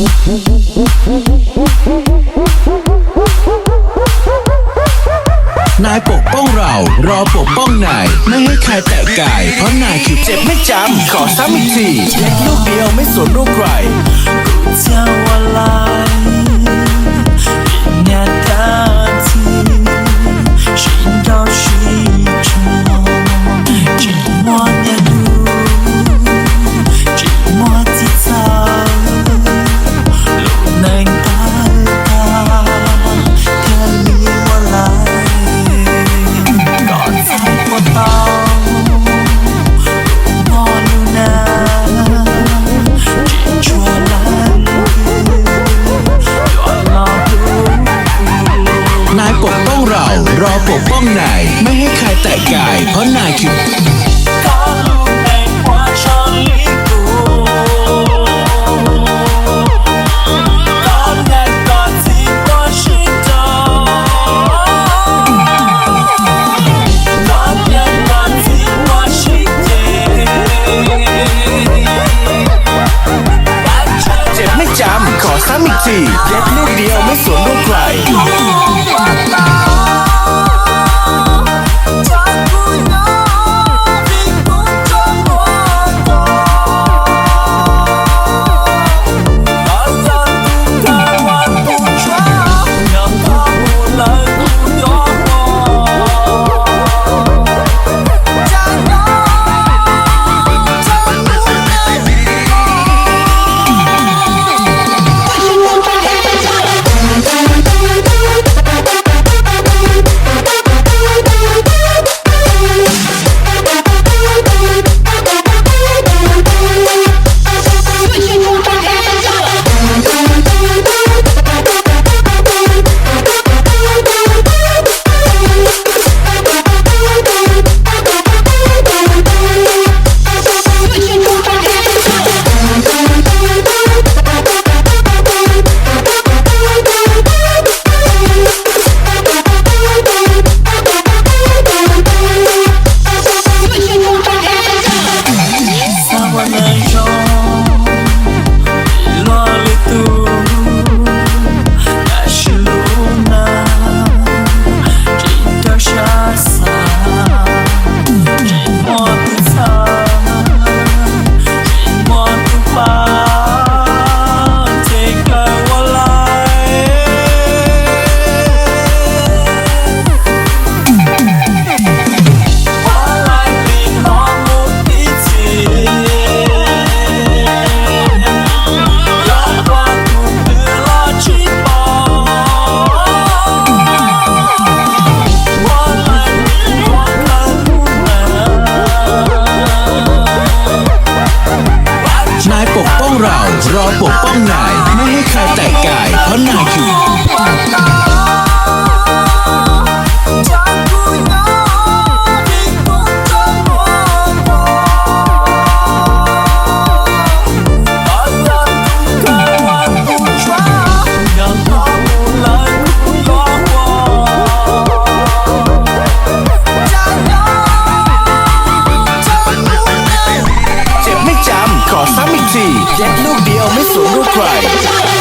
นายปกป้องเรารอปกป้องนายไม่ให้ใครแตะกายเพราะนายคือเจ็บไม่จำขอซ้ำอีกทีเล็กลูกเดียวไม่สนลูกใคร叫我来变大地寻到水中寂寞的路寂寞的草路能到达可你我来赶在我到我路那只说来นายปกป้องเรารอปกป้องนายไม่ให้ใครแตะกายเพราะนายคือ高路内花上一步高难高自我是的高难高自我是的เจ็บไม่จำขอซ้ำอีกทีเล็กลูกเดียวไม่สนลูกใครปกป้องเรารอปกป้องนายไม่ให้ใครแตะกายเพราะนายคืขอซ้ำอีกทีแยกลูกเดียวไม่สนลูกใคร